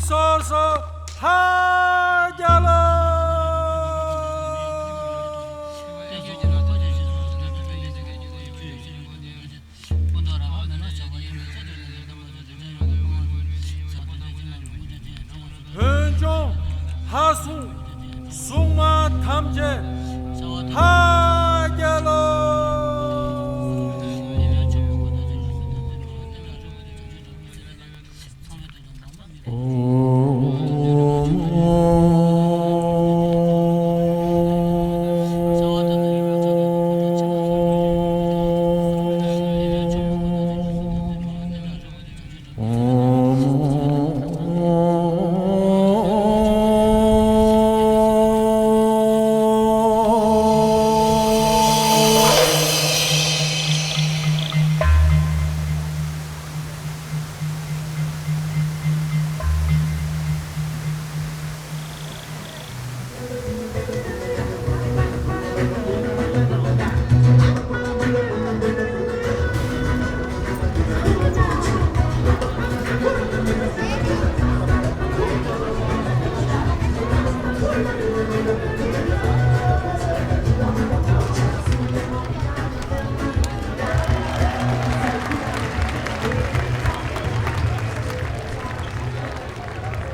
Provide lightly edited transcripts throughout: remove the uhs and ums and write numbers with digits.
서서 하자라. 현종 하수 숭마 탐제 하자라.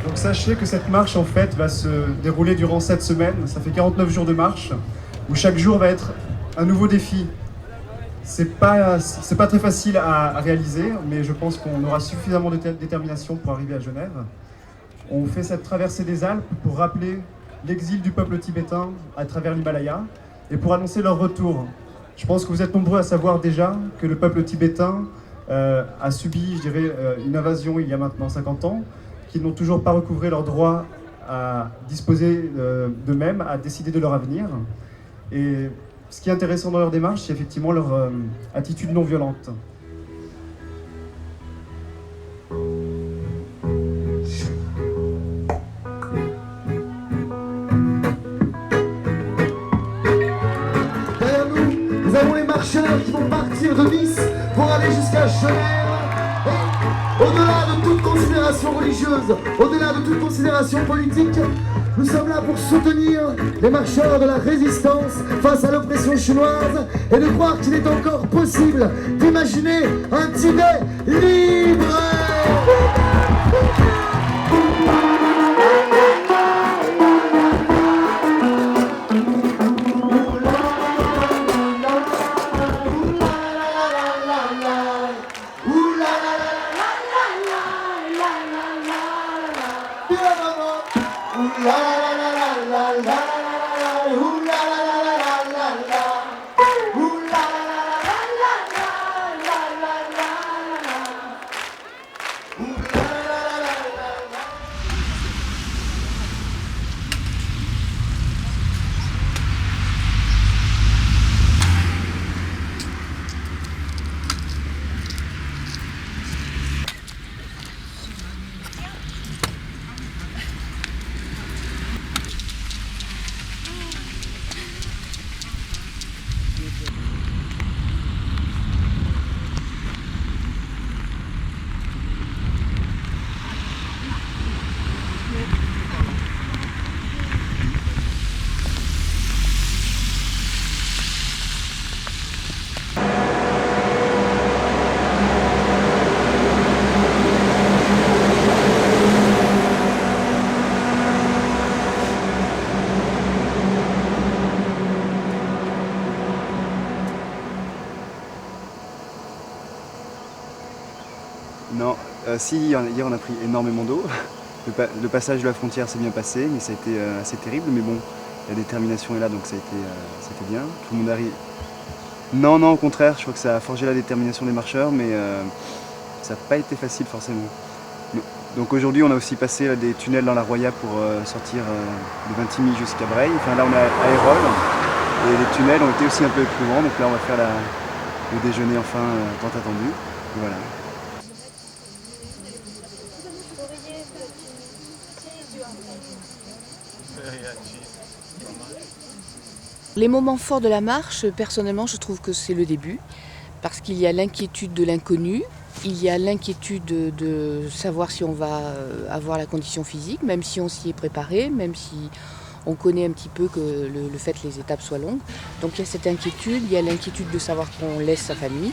Donc sachez que cette marche en fait va se dérouler durant 7 semaines, ça fait 49 jours de marche, où chaque jour va être un nouveau défi. C'est pas très facile à réaliser, mais je pense qu'on aura suffisamment de détermination pour arriver à Genève. On fait cette traversée des Alpes pour rappeler l'exil du peuple tibétain à travers l'Himalaya et pour annoncer leur retour. Je pense que vous êtes nombreux à savoir déjà que le peuple tibétain a subi, je dirais, une invasion il y a maintenant 50 ans, qu'ils n'ont toujours pas recouvré leur droit à disposer d'eux-mêmes, à décider de leur avenir. Et ce qui est intéressant dans leur démarche, c'est effectivement leur attitude non violente. Derrière nous, nous avons les marcheurs qui vont partir de Nice pour aller jusqu'à Genève. Et au-delà de toute considération religieuse, au-delà de toute considération politique, nous sommes là pour soutenir les marcheurs de la résistance face à l'oppression chinoise et de croire qu'il est encore possible d'imaginer un Tibet libre. Non, si, hier on a pris énormément d'eau. Le passage de la frontière s'est bien passé, mais ça a été assez terrible. Mais bon, la détermination est là, donc ça a été bien. Tout le monde arrive. Non, non, au contraire, je crois que ça a forgé la détermination des marcheurs, mais ça n'a pas été facile forcément. Donc aujourd'hui, on a aussi passé là, des tunnels dans la Roya pour sortir de Vintimille jusqu'à Breil. Enfin là, on est à Ayrols, et les tunnels ont été aussi un peu éprouvants. Donc là, on va faire le déjeuner enfin tant attendu. Et voilà. Les moments forts de la marche, personnellement, je trouve que c'est le début, parce qu'il y a l'inquiétude de l'inconnu, Il y a l'inquiétude de savoir si on va avoir la condition physique, même si on s'y est préparé, même si on connaît un petit peu que le fait que les étapes soient longues. Donc il y a cette inquiétude, il y a l'inquiétude de savoir qu'on laisse sa famille,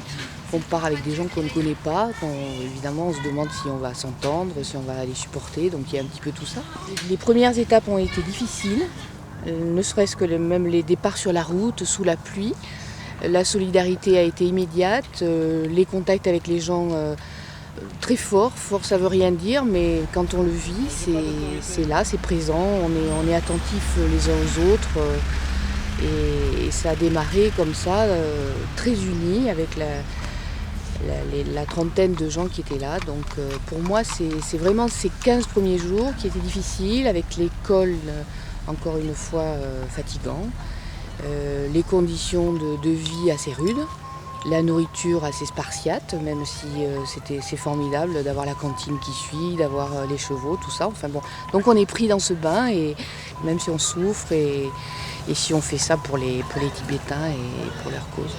qu'on part avec des gens qu'on ne connaît pas, évidemment on se demande si on va s'entendre, si on va les supporter, donc il y a un petit peu tout ça. Les premières étapes ont été difficiles, ne serait-ce que même les départs sur la route, sous la pluie. La solidarité a été immédiate, les contacts avec les gens très forts. Fort ça veut rien dire, mais quand on le vit, c'est là, c'est présent, on est attentifs les uns aux autres. Et ça a démarré comme ça, très unis, avec la trentaine de gens qui étaient là. Donc pour moi, c'est vraiment ces 15 premiers jours qui étaient difficiles, avec l'école, encore une fois, fatigant. Les conditions de vie assez rudes, la nourriture assez spartiate, même si c'est formidable d'avoir la cantine qui suit, d'avoir les chevaux, tout ça. Enfin bon, donc on est pris dans ce bain, et même si on souffre, et si on fait ça pour les Tibétains et pour leur cause.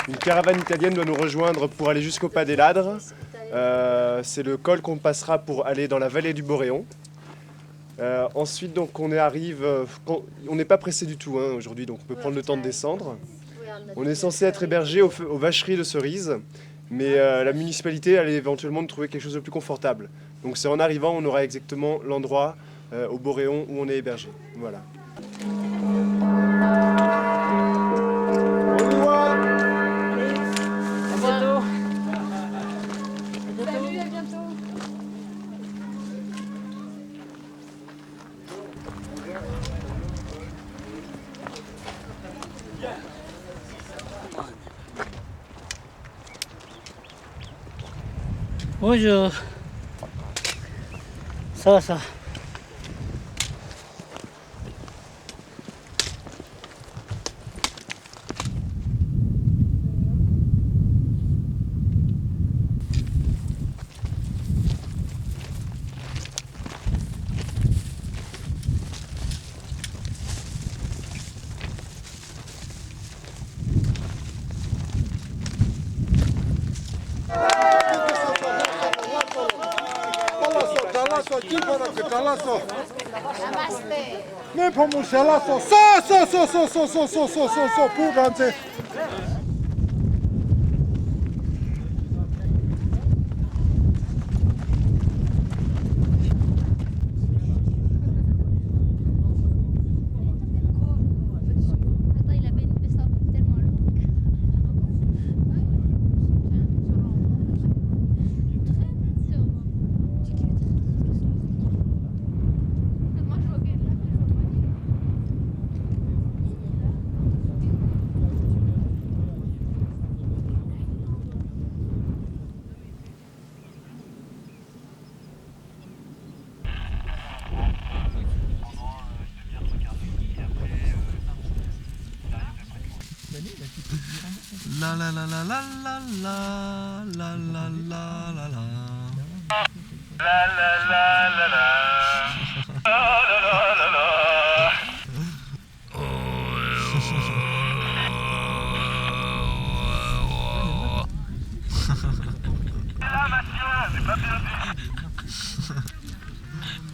Une caravane italienne doit nous rejoindre pour aller jusqu'au Pas des Ladres. C'est le col qu'on passera pour aller dans la vallée du Boréon. Ensuite, donc, on n'est pas pressé du tout aujourd'hui, donc on peut prendre le temps de descendre. On est censé être hébergé aux vacheries de Cerises, mais la municipalité allait éventuellement nous trouver quelque chose de plus confortable. Donc c'est en arrivant, on aura exactement l'endroit au Boréon où on est hébergé. Voilà. Bonjour. Ça va, ça va. La la la la la la la la la la la la.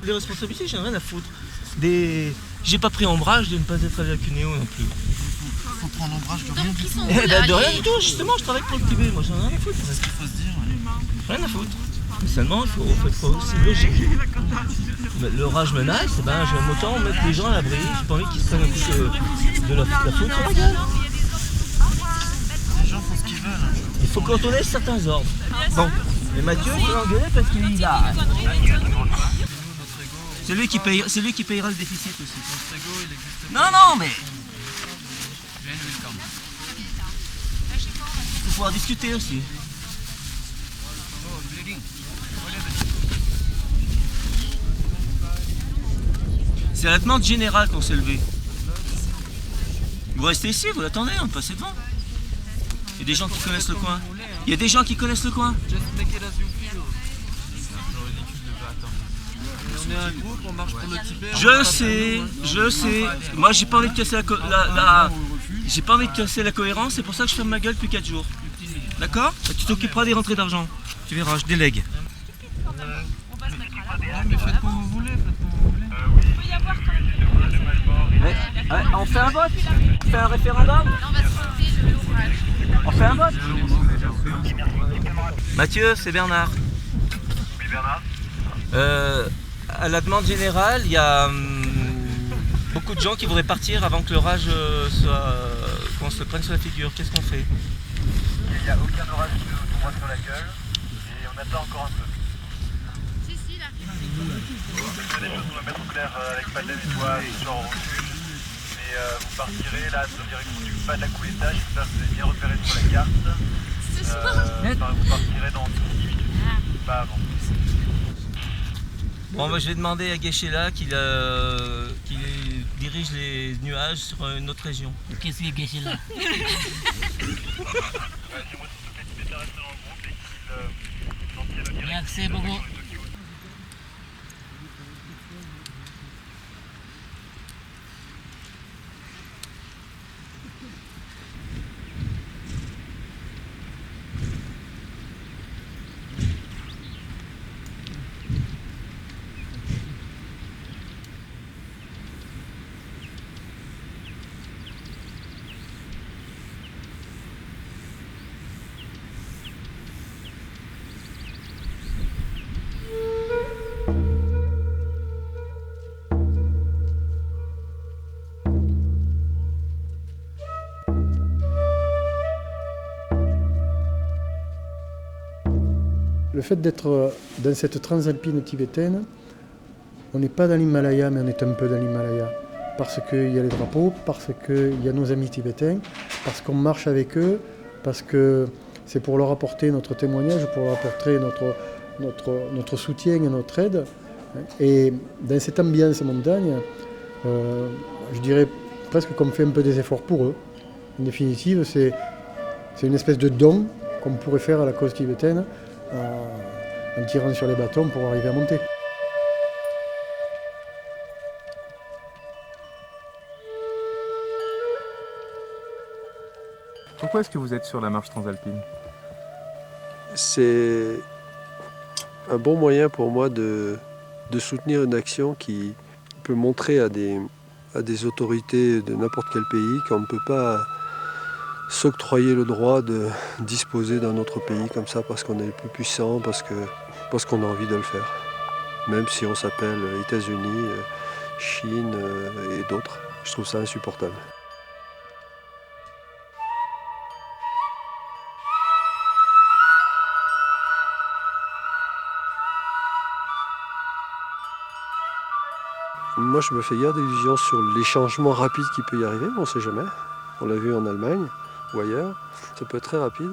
Les responsabilités, j'en ai rien à foutre. J'ai pas pris ombrage de ne pas être allé à Cuneo non plus. Faut prendre ombrage de rien du tout. De rien du tout, justement, je travaille pour le Tibet, moi j'en ai rien à foutre. C'est ce qu'il faut se dire. Rien à foutre. Mais seulement, il faut aussi logique. Mais l'orage menace, eh ben, j'aime autant mettre les gens à l'abri. J'ai pas envie qu'ils se prennent un coup de la faute sur la gueule. Les gens font ce qu'ils veulent. Il faut qu'on ait certains ordres. Bon, et Mathieu, il faut l'engueuler parce qu'il a. C'est lui qui payera le déficit aussi. Non, non, mais. Il faut pouvoir discuter aussi. C'est la demande générale qu'on s'est levé. Vous restez ici, vous l'attendez, on passe devant. Il y a des gens qui connaissent le coin. Il y a des gens qui connaissent le coin. On est un groupe, on marche pour le Tibet. Je sais. Moi, j'ai pas envie de casser j'ai pas envie de casser la cohérence, c'est pour ça que je ferme ma gueule depuis 4 jours. D'accord? Tu t'occuperas des rentrées d'argent. Tu verras, je délègue. Non, mais faites comme vous voulez, On fait un vote? On fait un référendum? On fait un vote? Mathieu, c'est Bernard. Oui, Bernard. À la demande générale, il y a beaucoup de gens qui voudraient partir avant que l'orage qu'on se prenne sur la figure. Qu'est-ce qu'on fait? Il n'y a aucun orage qui nous tombe sur la gueule et on attend encore un peu. Si, là. Il y a des choses qu'on va mettre au clair avec Patel et toi ce soir au refuge. Mais vous partirez là en direction du pas de la Couletta, j'espère que vous avez bien repéré sur la carte. Vous partirez dans 10 minutes, pas avant. Bon, bah, je vais demander à Guéchéla qu'il dirige les nuages sur une autre région. Qu'est-ce que Guéchéla? C'est moi qui s'occupe des Tibétains restent dans le groupe et qu'ils en tiennent au direct. Merci beaucoup. Le fait d'être dans cette transalpine tibétaine, on n'est pas dans l'Himalaya, mais on est un peu dans l'Himalaya. Parce qu'il y a les drapeaux, parce qu'il y a nos amis tibétains, parce qu'on marche avec eux, parce que c'est pour leur apporter notre témoignage, pour leur apporter notre soutien et notre aide. Et dans cette ambiance montagne, je dirais presque qu'on fait un peu des efforts pour eux. En définitive, c'est une espèce de don qu'on pourrait faire à la cause tibétaine, en tirant sur les bâtons pour arriver à monter. Pourquoi est-ce que vous êtes sur la marche transalpine? C'est un bon moyen pour moi de soutenir une action qui peut montrer à des autorités de n'importe quel pays qu'on ne peut pas s'octroyer le droit de disposer d'un autre pays comme ça parce qu'on est le plus puissant, parce qu'on a envie de le faire. Même si on s'appelle États-Unis, Chine et d'autres. Je trouve ça insupportable. Moi, je me fais guère d'illusions sur les changements rapides qui peut y arriver, on ne sait jamais. On l'a vu en Allemagne ou ailleurs, ça peut être très rapide.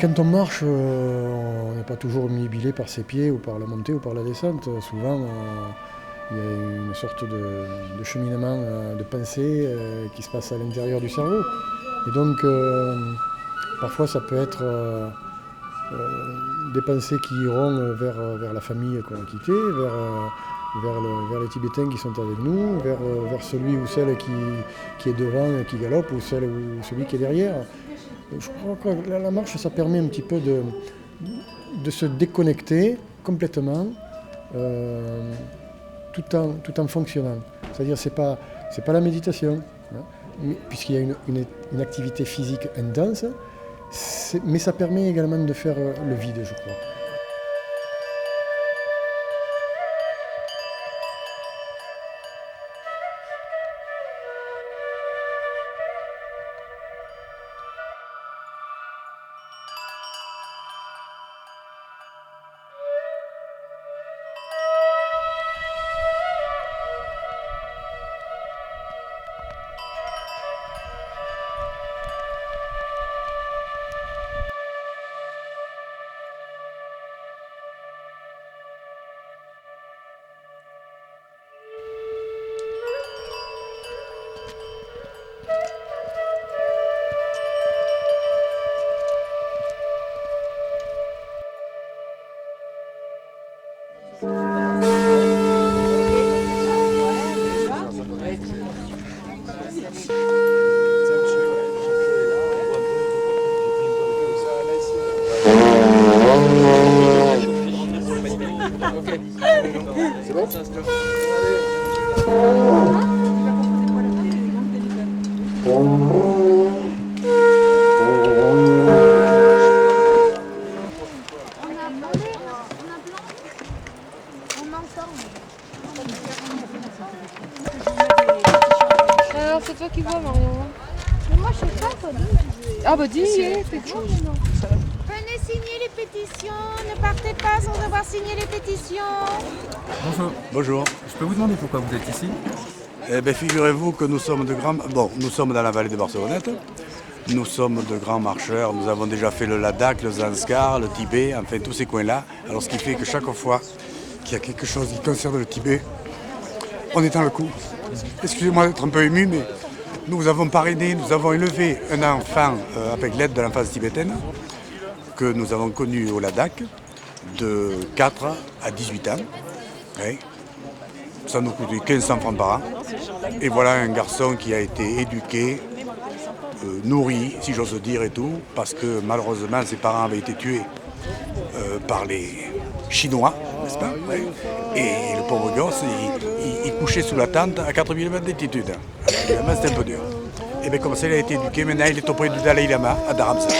Quand on marche, on n'est pas toujours omnibilé par ses pieds ou par la montée ou par la descente. Souvent, il y a une sorte de cheminement de pensée qui se passe à l'intérieur du cerveau. Et donc, parfois, ça peut être des pensées qui iront vers la famille qu'on a quittée, vers les Tibétains qui sont avec nous, vers celui ou celle qui est devant et qui galope, ou celle ou celui qui est derrière. Je crois que la marche, ça permet un petit peu de se déconnecter complètement tout en fonctionnant. C'est-à-dire c'est pas la méditation, hein, puisqu'il y a une activité physique intense, mais ça permet également de faire le vide, je crois. Alors c'est toi qui vois Marion. Mais moi je sais pas quoi dire. Ah bah dis, fais quelque chose. Venez signer les pétitions, ne partez pas sans avoir signé les pétitions. Bonjour. Bonjour. Je peux vous demander pourquoi vous êtes ici? Eh bien, figurez-vous que nous sommes nous sommes dans la vallée de Barcelonnette. Nous sommes de grands marcheurs. Nous avons déjà fait le Ladakh, le Zanskar, le Tibet, enfin tous ces coins-là. Alors ce qui fait que chaque fois qu'il y a quelque chose qui concerne le Tibet, on est dans le coup. Excusez-moi d'être un peu ému, mais nous avons parrainé, nous avons élevé un enfant avec l'aide de l'enfance tibétaine que nous avons connu au Ladakh de 4 à 18 ans. Oui. Ça nous coûtait 1500 francs par an. Et voilà un garçon qui a été éduqué, nourri, si j'ose dire et tout, parce que malheureusement ses parents avaient été tués par les Chinois, n'est-ce pas? Oui. Et le pauvre gosse, il couchait sous la tente à 4000 mètres d'altitude. Évidemment, c'était un peu dur. Et bien comme ça, il a été éduqué. Maintenant, il est auprès du Dalai Lama à Dharamsala.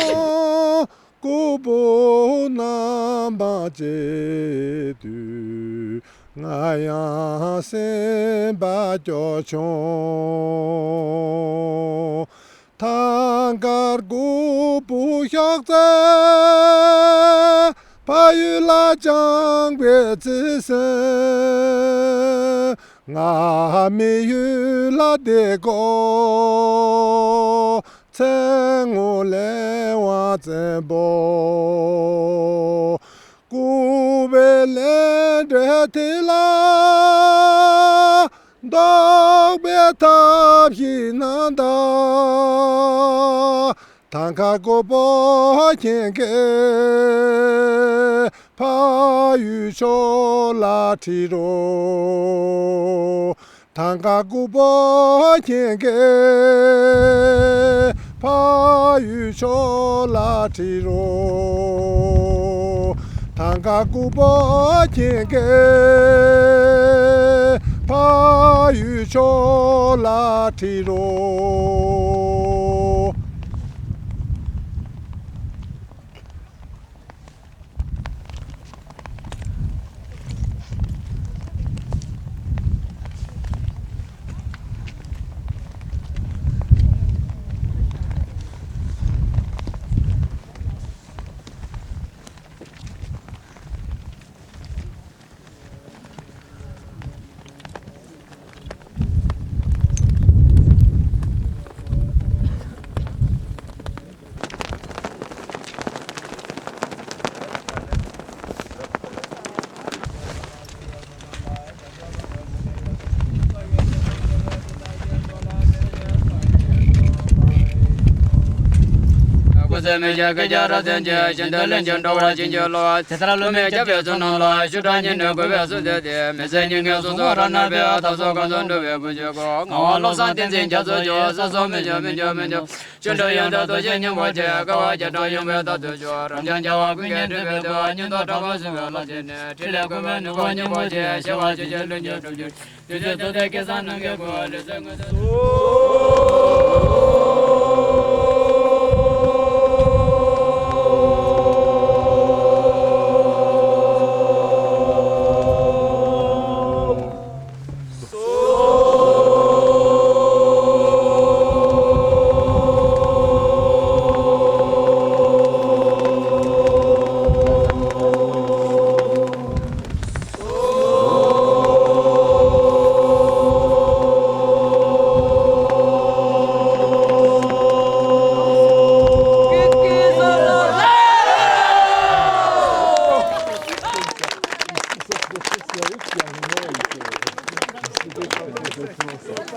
파율라 장괴지선 아미율라 대고 청올레와 젠보 구벨레데틸라 덕베탑히난다 단가고보힌게 파유쇼라티로 단가고보힌게 파유쇼라티로 단가고보힌게 파유쇼라티로 se me ja ga ja ra den ja jin da len jin do ra jin jo lo te tra lo me ja be zo no lo shu da nyin no go be so de de me se nyin ge so so ra na be ta so ga zon do be bu jo go ngo lo san tin sin ja so jo so so me jo jin do yang da do jin nyin wo je ga wa ja do yung be da do jo ram jang ja wa gu nyin de be do nyin do ta ba su be la jin ne ti le go me no go nyin wo je sha wa je je lu nyin do je je do de ke san nge go le se ngo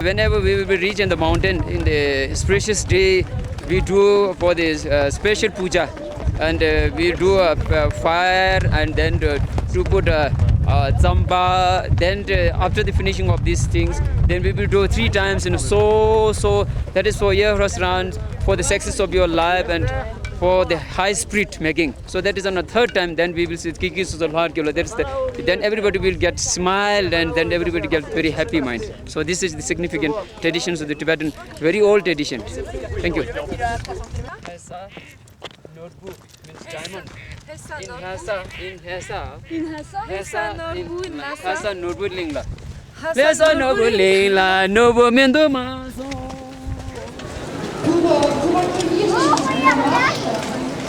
Whenever we will be reaching the mountain in the auspicious day, we do for this special puja, and we do a fire, and then to put zamba. Then after the finishing of these things, then we will do 3 times. So that is for year round, for the success of your life and for the high spirit making. So that is on the 3rd time. Then we will see Kiki Suzalhar Kilo. Then everybody will get smiled, and then everybody get very happy mind. So this is the significant traditions of the Tibetan, very old tradition. Thank you. Hesa notebook means diamond. Hesa notebook lingla. Hesa notebook lingla. Nobo mendo maso. Pour accueillir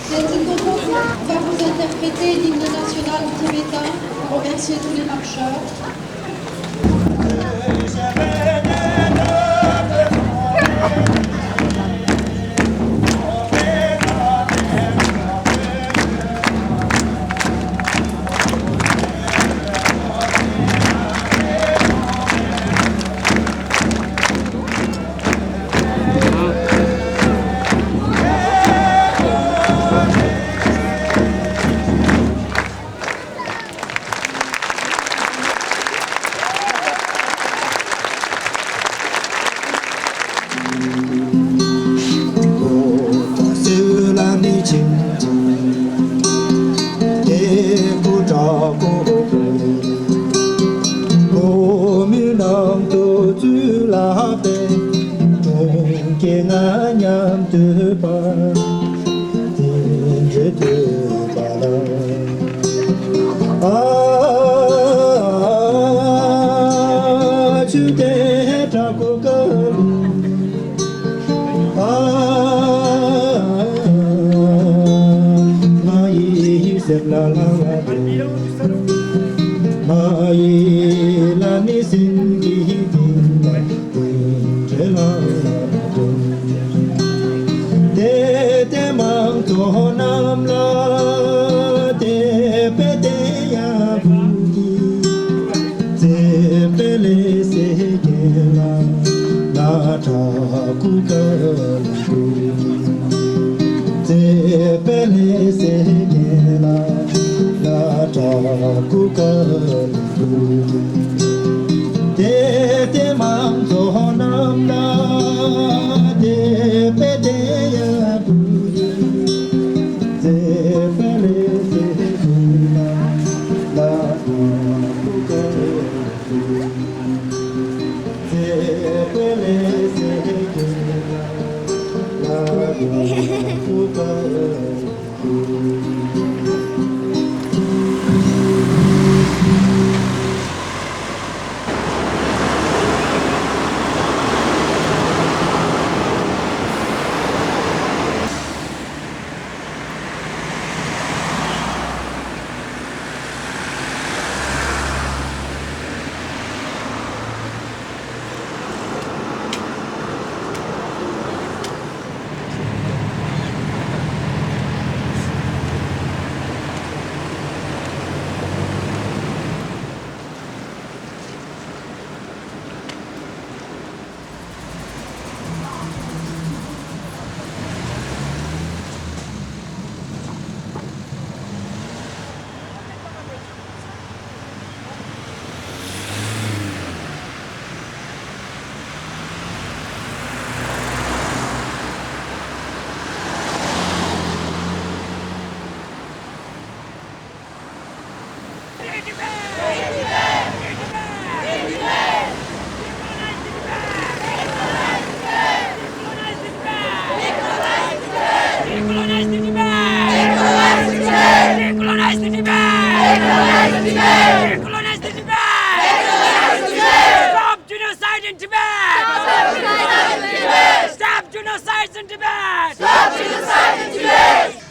cette composition va vous interpréter l'hymne national tibétain pour remercier tous les marcheurs.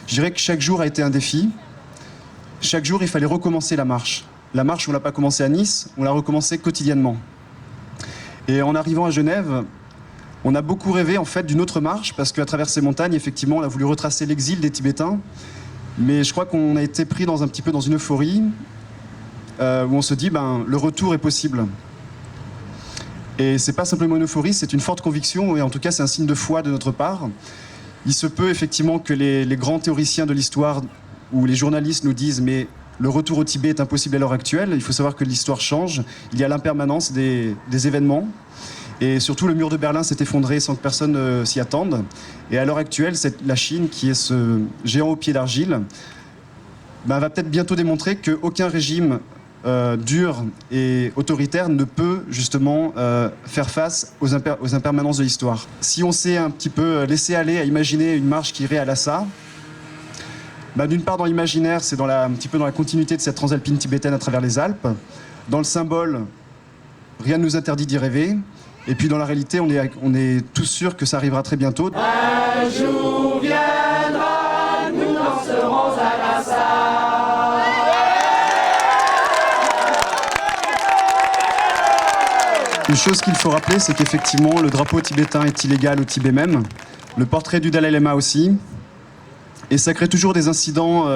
Je dirais que chaque jour a été un défi. Chaque jour, il fallait recommencer la marche. La marche, on ne l'a pas commencée à Nice, on l'a recommencée quotidiennement. Et en arrivant à Genève, on a beaucoup rêvé en fait d'une autre marche, parce qu'à travers ces montagnes, effectivement, on a voulu retracer l'exil des Tibétains. Mais je crois qu'on a été pris un petit peu dans une euphorie, où on se dit, le retour est possible. Et c'est pas simplement une euphorie, c'est une forte conviction, et en tout cas, c'est un signe de foi de notre part. Il se peut effectivement que les grands théoriciens de l'histoire ou les journalistes nous disent mais le retour au Tibet est impossible à l'heure actuelle. Il faut savoir que l'histoire change. Il y a l'impermanence des événements. Et surtout, le mur de Berlin s'est effondré sans que personne s'y attende. Et à l'heure actuelle, la Chine, qui est ce géant au pied d'argile, va peut-être bientôt démontrer qu'aucun régime dur et autoritaire ne peut justement faire face aux impermanences de l'histoire. Si on s'est un petit peu laissé aller à imaginer une marche qui irait à Lhasa, d'une part dans l'imaginaire, c'est un petit peu dans la continuité de cette transalpine tibétaine à travers les Alpes. Dans le symbole, rien ne nous interdit d'y rêver. Et puis dans la réalité, on est tous sûrs que ça arrivera très bientôt. Un jour viendra, nous danserons à Lhasa. Une chose qu'il faut rappeler, c'est qu'effectivement, le drapeau tibétain est illégal au Tibet même. Le portrait du Dalai Lama aussi. Et ça crée toujours des incidents,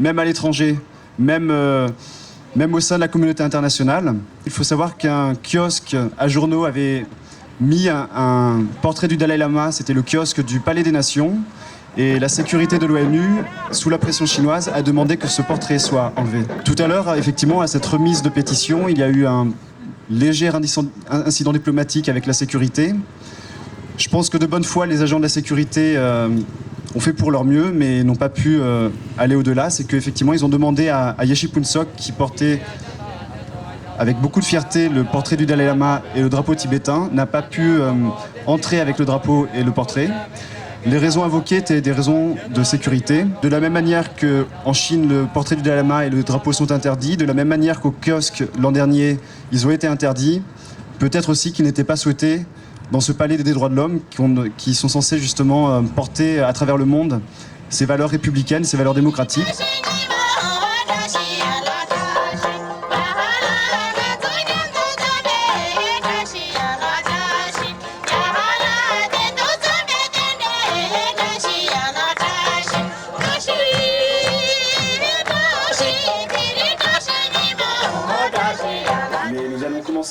même à l'étranger, même au sein de la communauté internationale. Il faut savoir qu'un kiosque à journaux avait mis un portrait du Dalai Lama, c'était le kiosque du Palais des Nations. Et la sécurité de l'ONU, sous la pression chinoise, a demandé que ce portrait soit enlevé. Tout à l'heure, effectivement, à cette remise de pétition, il y a eu un léger incident diplomatique avec la sécurité. Je pense que de bonne foi, les agents de la sécurité ont fait pour leur mieux, mais n'ont pas pu aller au-delà. C'est qu'effectivement, ils ont demandé à Yeshi Punsok, qui portait avec beaucoup de fierté le portrait du Dalai Lama et le drapeau tibétain, n'a pas pu entrer avec le drapeau et le portrait. Les raisons invoquées étaient des raisons de sécurité. De la même manière qu'en Chine, le portrait du Dalai Lama et le drapeau sont interdits, de la même manière qu'au kiosque l'an dernier, ils ont été interdits, peut-être aussi qu'ils n'étaient pas souhaités dans ce palais des droits de l'homme qui sont censés justement porter à travers le monde ces valeurs républicaines, ces valeurs démocratiques.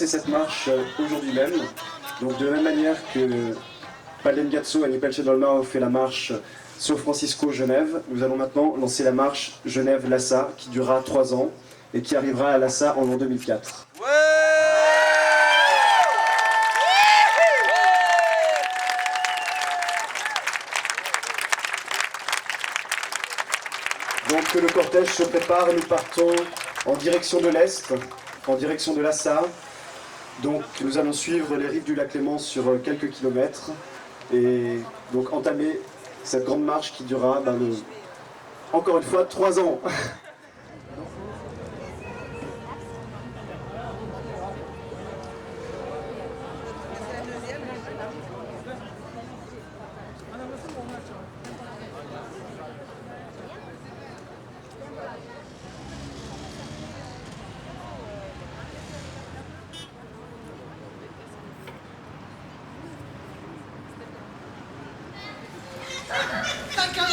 Cette marche aujourd'hui même. Donc de la même manière que Palden Gatso et Nipel Chedolma ont fait la marche São Francisco-Genève, nous allons maintenant lancer la marche Genève-Lhasa qui durera 3 ans et qui arrivera à Lhasa en l'an 2004. Donc le cortège se prépare et nous partons en direction de l'Est, en direction de Lhasa. Donc nous allons suivre les rives du lac Léman sur quelques kilomètres et donc entamer cette grande marche qui durera, encore une fois, 3 ans. D'accord,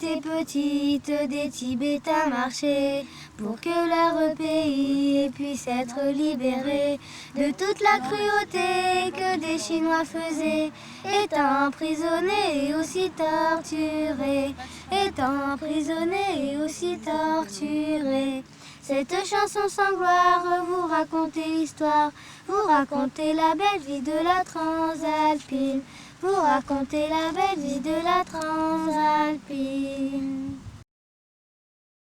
étaient petites, des Tibétains marchaient pour que leur pays puisse être libéré de toute la cruauté que des Chinois faisaient, étant emprisonnés et aussi torturés, étant emprisonnés et aussi torturés. Cette chanson sans gloire vous racontez l'histoire, vous racontez la belle vie de la Transalpine, vous racontez la belle vie de la Transalpine.